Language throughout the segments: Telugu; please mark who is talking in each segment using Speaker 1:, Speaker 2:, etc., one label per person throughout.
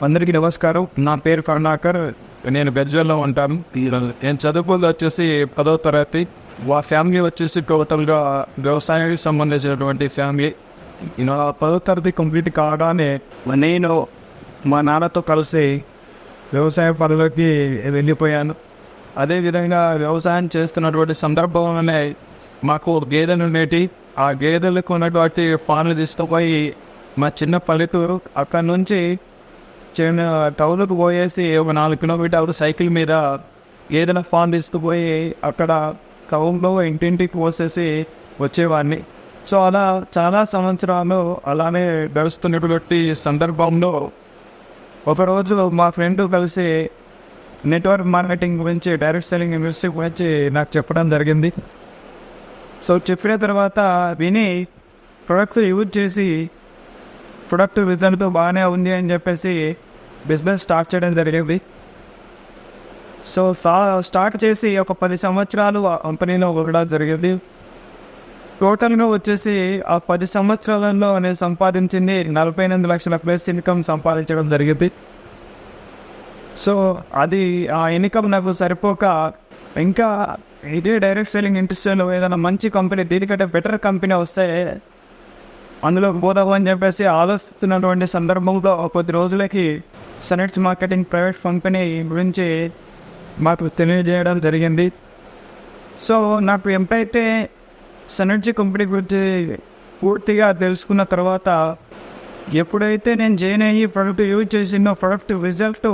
Speaker 1: అందరికీ నమస్కారం. నా పేరు కరుణాకర్. నేను బెర్జల్లో ఉంటాను. నేను చదువుకుంది వచ్చేసి 10వ తరగతి. మా ఫ్యామిలీ వచ్చేసి టోటల్గా వ్యవసాయానికి సంబంధించినటువంటి ఫ్యామిలీ. నేను 10వ తరగతి కంప్లీట్ కాగానే నేను మా నాన్నతో కలిసి వ్యవసాయ పనులకి వెళ్ళిపోయాను. అదేవిధంగా వ్యవసాయం చేస్తున్నటువంటి సందర్భంలోనే మాకు గేదెలు ఉండేవి. ఆ గేదెలకు ఉన్నటువంటి ఫాన్లు తీసుకుపోయి మా చిన్న పల్లెటూరు, అక్కడ నుంచి చిన్న టౌన్కి పోయేసి ఒక 4 కిలోమీటర్లు సైకిల్ మీద గేదెల ఫాన్ తీసుకుపోయి అక్కడ టౌన్లో ఇంటింటికి పోసేసి వచ్చేవాడిని. సో అలా చాలా సంవత్సరాలు అలానే గడుస్తున్నటువంటి సందర్భంలో ఒకరోజు మా ఫ్రెండ్ కలిసి నెట్వర్క్ మార్కెటింగ్ గురించి, డైరెక్ట్ సెల్లింగ్ ఇండస్ట్రీ గురించి నాకు చెప్పడం జరిగింది. సో చెప్పిన తర్వాత విని ప్రొడక్ట్ యూజ్ చేసి ప్రొడక్ట్ రిజల్ట్ బాగానే ఉంది అని చెప్పేసి బిజినెస్ స్టార్ట్ చేయడం జరిగింది. సో స్టార్ట్ చేసి ఒక 10 సంవత్సరాలు ఆ కంపెనీలో ఉండడం జరిగింది. టోటల్గా వచ్చేసి ఆ 10 సంవత్సరాలలో నేను సంపాదించింది 48 లక్షల ప్లస్ ఇన్కమ్ సంపాదించడం జరిగింది. సో అది ఆ ఇన్కమ్ నాకు సరిపోక ఇంకా ఇదే డైరెక్ట్ సెల్లింగ్ ఇండస్ట్రీలో ఏదైనా మంచి కంపెనీ, దీనికంటే బెటర్ కంపెనీ వస్తే అందులో పోదాము అని చెప్పేసి ఆలోచిస్తున్నటువంటి సందర్భంలో కొద్ది రోజులకి సనెట్స్ మార్కెటింగ్ ప్రైవేట్ కంపెనీ గురించి మాకు తెలియజేయడం జరిగింది. సో నాకు ఎప్పుడైతే సనెట్స్ కంపెనీ గురించి పూర్తిగా తెలుసుకున్న తర్వాత, ఎప్పుడైతే నేను జాయిన్ అయ్యి ప్రొడక్ట్ యూజ్ చేసిన ప్రొడక్ట్ రిజల్ట్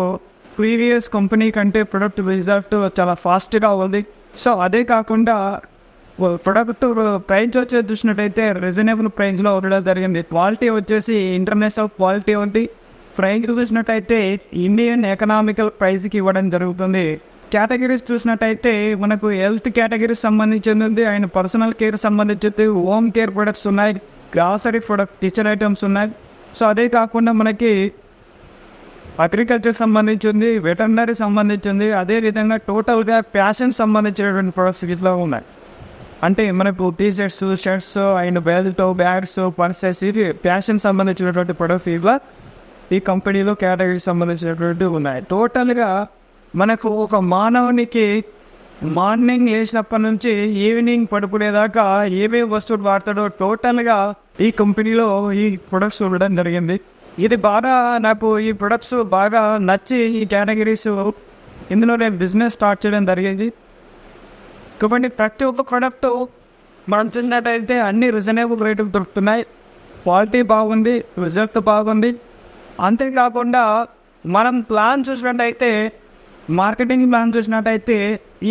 Speaker 1: ప్రీవియస్ కంపెనీ కంటే ప్రొడక్ట్ రిజల్ట్ చాలా ఫాస్ట్గా ఉంది. సో అదే కాకుండా ప్రొడక్ట్ ప్రైస్ వచ్చేసి చూసినట్టయితే రీజనబుల్ ప్రైస్లో ఉండడం జరిగింది. క్వాలిటీ వచ్చేసి ఇంటర్నేషనల్ క్వాలిటీ ఉంది. ప్రైస్ చూసినట్టయితే ఇండియన్ ఎకనామికల్ ప్రైస్కి ఇవ్వడం జరుగుతుంది. కేటగిరీస్ చూసినట్టయితే మనకు హెల్త్ కేటగిరీకి సంబంధించింది, అండ్ పర్సనల్ కేర్ సంబంధించింది, హోమ్ కేర్ ప్రొడక్ట్స్ ఉన్నాయి, గ్రాసరీ ప్రొడక్ట్, కిచెన్ ఐటమ్స్ ఉన్నాయి. సో అదే కాకుండా మనకి అగ్రికల్చర్ సంబంధించింది, వెటర్నరీ సంబంధించింది, అదేవిధంగా టోటల్గా ఫ్యాషన్ సంబంధించినటువంటి ప్రొడక్ట్స్ ఇట్లా ఉన్నాయి. అంటే మనకు t-shirts, shirts, and belt, bags, purses, ఇది ఫ్యాషన్ సంబంధించినటువంటి ప్రొడక్ట్స్ ఇట్లా ఈ కంపెనీలో కేటగిరీకి సంబంధించినటువంటివి ఉన్నాయి. టోటల్గా మనకు ఒక మానవునికి మార్నింగ్ లేచినప్పటి నుంచి ఈవినింగ్ పడుకునేదాకా ఏమేమి వస్తువులు వాడతాడో టోటల్గా ఈ కంపెనీలో ఈ ప్రొడక్ట్స్ ఉండడం జరిగింది. ఇది బాగా నాకు ఈ ప్రొడక్ట్స్ బాగా నచ్చి ఈ కేటగిరీస్ ఇందులో నేను బిజినెస్ స్టార్ట్ చేయడం జరిగింది. కాబట్టి ప్రతి ఒక్క ప్రోడక్ట్ మనం చూసినట్టయితే అన్ని రీజనబుల్ రేటుకు దొరుకుతున్నాయి. క్వాలిటీ బాగుంది, రిజల్ట్ బాగుంది. అంతేకాకుండా మనం ప్లాన్ చూసినట్టయితే, మార్కెటింగ్ ప్లాన్ చూసినట్టయితే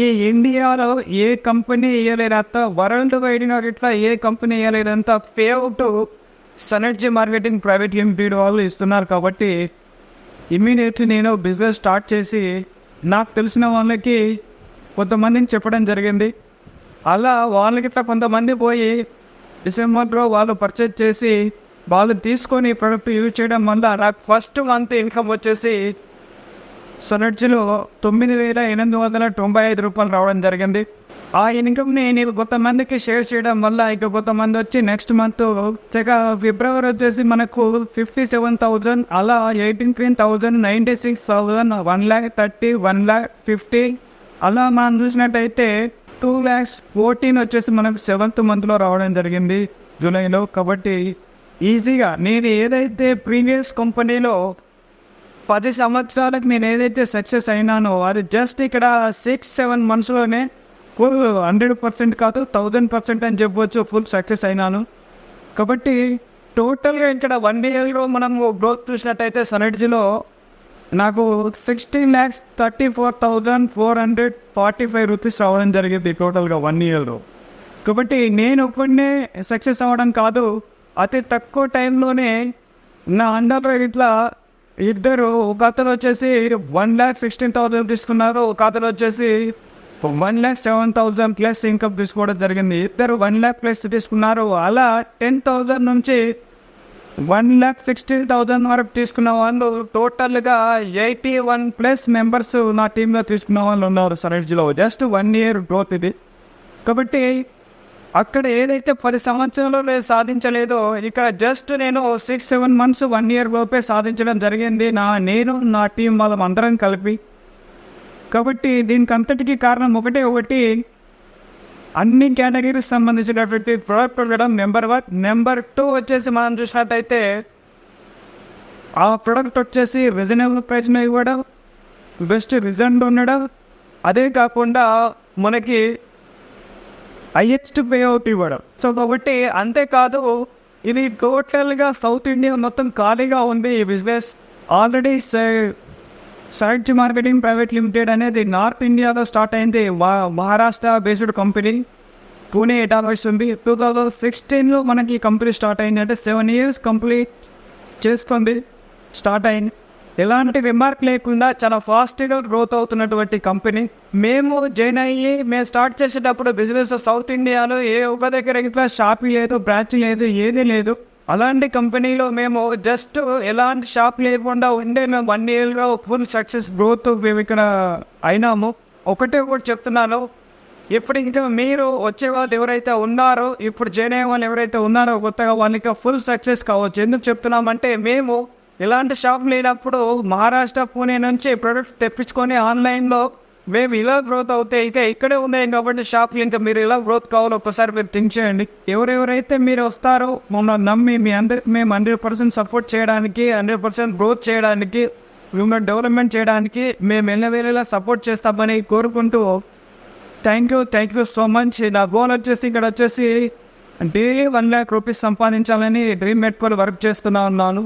Speaker 1: ఈ ఇండియాలో ఏ కంపెనీ వేయలేనంత, వరల్డ్ వైడ్గా ఇట్లా ఏ కంపెనీ వేయలేనంత పేఅవుట్ సనెట్స్ మార్కెటింగ్ ప్రైవేట్ లిమిటెడ్ వాళ్ళు ఇస్తున్నారు. కాబట్టి ఇమ్మీడియట్లీ నేను బిజినెస్ స్టార్ట్ చేసి నాకు తెలిసిన వాళ్ళకి కొంతమందిని చెప్పడం జరిగింది. అలా వాళ్ళకి ఇట్లా కొంతమంది పోయి డిసెంబర్లో వాళ్ళు పర్చేజ్ చేసి వాళ్ళు తీసుకొని ప్రొడక్ట్ యూజ్ చేయడం వల్ల నాకు ఫస్ట్ మంత్ ఇన్కమ్ వచ్చేసి సనెట్స్లో 9,895 రూపాయలు రావడం జరిగింది. ఆ ఇన్కమ్ని నేను కొంతమందికి షేర్ చేయడం వల్ల ఇక కొంతమంది వచ్చి నెక్స్ట్ మంత్ ఫిబ్రవరి వచ్చేసి మనకు 57,000, అలా 18,000, 96,000, 1,30,000, 1,50,000, అలా మనం చూసినట్టయితే 2,14,000 వచ్చేసి మనకు 7th మంత్లో రావడం జరిగింది, జూలైలో. కాబట్టి ఈజీగా నేను ఏదైతే ప్రీవియస్ కంపెనీలో 10 సంవత్సరాలకు నేను ఏదైతే సక్సెస్ అయినానో అది జస్ట్ ఇక్కడ 6-7 మంత్స్లోనే ఫుల్ 100% కాదు 1000% అని చెప్పవచ్చు, ఫుల్ సక్సెస్ అయినాను. కాబట్టి టోటల్గా ఇక్కడ 1 yearలో మనము గ్రోత్ చూసినట్టయితే సనెట్స్లో నాకు 16,34,445 రూపీస్ రావడం జరిగింది టోటల్గా 1 yearలో. కాబట్టి నేను ఒక్కడనే సక్సెస్ అవ్వడం కాదు, అతి తక్కువ టైంలోనే నా అండర్లో ఇట్లా ఇద్దరు, ఒక అతను వచ్చేసి 1,16,000 తీసుకున్నారు, ఒక అతను వచ్చేసి 1,07,000 ప్లస్ ఇన్కమ్ తీసుకోవడం జరిగింది. ఇద్దరు 1 lakh ప్లస్ తీసుకున్నారు. అలా 10,000 నుంచి 1,16,000 వరకు తీసుకున్న వాళ్ళు టోటల్గా 81+ మెంబర్స్ నా టీంలో తీసుకున్న వాళ్ళు ఉన్నారు సనెట్స్లో. జస్ట్ 1 year గ్రోత్ ఇది. కాబట్టి
Speaker 2: అక్కడ ఏదైతే 10 సంవత్సరాలు నేను సాధించలేదో ఇక్కడ జస్ట్ నేను 6-7 months 1 year లోపే సాధించడం జరిగింది. నేను నా టీం వాళ్ళం అందరం కలిపి. కాబట్టి దీనికి అంతటికీ కారణం ఒకటి అన్ని కేటగిరీస్ సంబంధించినటువంటి ప్రోడక్ట్ ఉండడం నెంబర్ 1. నెంబర్ 2 వచ్చేసి మనం చూసినట్టయితే ఆ ప్రోడక్ట్ వచ్చేసి రీజనబుల్ ప్రైస్లో ఇవ్వడం, బెస్ట్ రిజల్ట్ ఉండడం, అదే కాకుండా మనకి హైయెస్ట్ పే అవుట్ ఇవ్వడం. సో కాబట్టి అంతేకాదు ఇది టోటల్గా సౌత్ ఇండియా మొత్తం ఖాళీగా ఉంది. ఈ business already site marketing private limited అనేది నార్త్ ఇండియాలో స్టార్ట్ అయింది. Maharashtra based company, Pune establish ఉంది. 2016లో మనకి ఈ కంపెనీ స్టార్ట్ అయింది. అంటే 7 years కంప్లీట్ చేసుకుంది, స్టార్ట్ అయింది. ఎలాంటి రిమార్క్ లేకుండా చాలా ఫాస్ట్గా గ్రోత్ అవుతున్నటువంటి కంపెనీ. మేము జాయిన్ అయ్యి మేము స్టార్ట్ చేసేటప్పుడు బిజినెస్ సౌత్ ఇండియాలో ఏ ఒక దగ్గర ఇట్లా షాప్ లేదు, బ్రాంచ్ లేదు, ఏదీ లేదు. అలాంటి కంపెనీలో మేము జస్ట్ ఎలాంటి షాప్ లేకుండా ఉండే మేము 1 yearలో ఫుల్ సక్సెస్ గ్రోత్ మేము ఇక్కడ అయినాము. ఒకటి చెప్తున్నాను, ఇప్పుడు ఇంకా మీరు వచ్చే వాళ్ళు ఎవరైతే ఉన్నారో, ఇప్పుడు జాయిన్ అయ్యే వాళ్ళు ఎవరైతే ఉన్నారో కొత్తగా, వాళ్ళకి ఫుల్ సక్సెస్ కావచ్చు. ఎందుకు చెప్తున్నామంటే మేము ఇలాంటి షాప్ లేనప్పుడు మహారాష్ట్ర పూణే నుంచి ప్రొడక్ట్స్ తెప్పించుకొని ఆన్లైన్లో మేము ఇలా గ్రోత్ అవుతాయి. ఇంకా ఇక్కడే ఉన్నాయి కాబట్టి షాప్లు, ఇంకా మీరు ఇలా గ్రోత్ కావాలో ఒక్కసారి మీరు థింక్ చేయండి. ఎవరెవరైతే మీరు వస్తారో మమ్మల్ని నమ్మి మీ అందరికి మేము 100% సపోర్ట్ చేయడానికి, 100% గ్రోత్ చేయడానికి, మిమ్మల్ని డెవలప్మెంట్ చేయడానికి మేము ఎల్లవేళలా సపోర్ట్ చేస్తామని కోరుకుంటూ థ్యాంక్ యూ సో మచ్. నా గోల్ వచ్చేసి ఇక్కడ వచ్చేసి డైలీ 1 lakh rupees సంపాదించాలని డ్రీమ్ పెట్టుకొని వర్క్ చేస్తున్నా ఉన్నాను.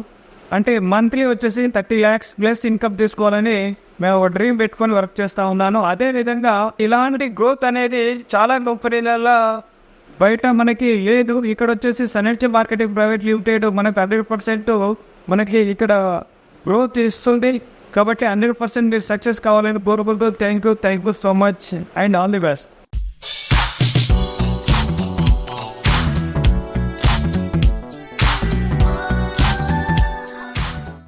Speaker 2: అంటే మంత్లీ వచ్చేసి 30 lakhs ప్లస్ ఇన్కమ్ తీసుకోవాలని మేము ఒక డ్రీమ్ పెట్టుకొని వర్క్ చేస్తూ ఉన్నాను. అదేవిధంగా ఇలాంటి గ్రోత్ అనేది చాలా కంపెనీలలో బయట మనకి లేదు. ఇక్కడ వచ్చేసి సనెర్జీ మార్కెటింగ్ ప్రైవేట్ లిమిటెడ్ మనకు 100% మనకి ఇక్కడ గ్రోత్ ఇస్తుంది. కాబట్టి 100% మీరు సక్సెస్ కావాలని కోరుకుంటూ thank you so much and all the best.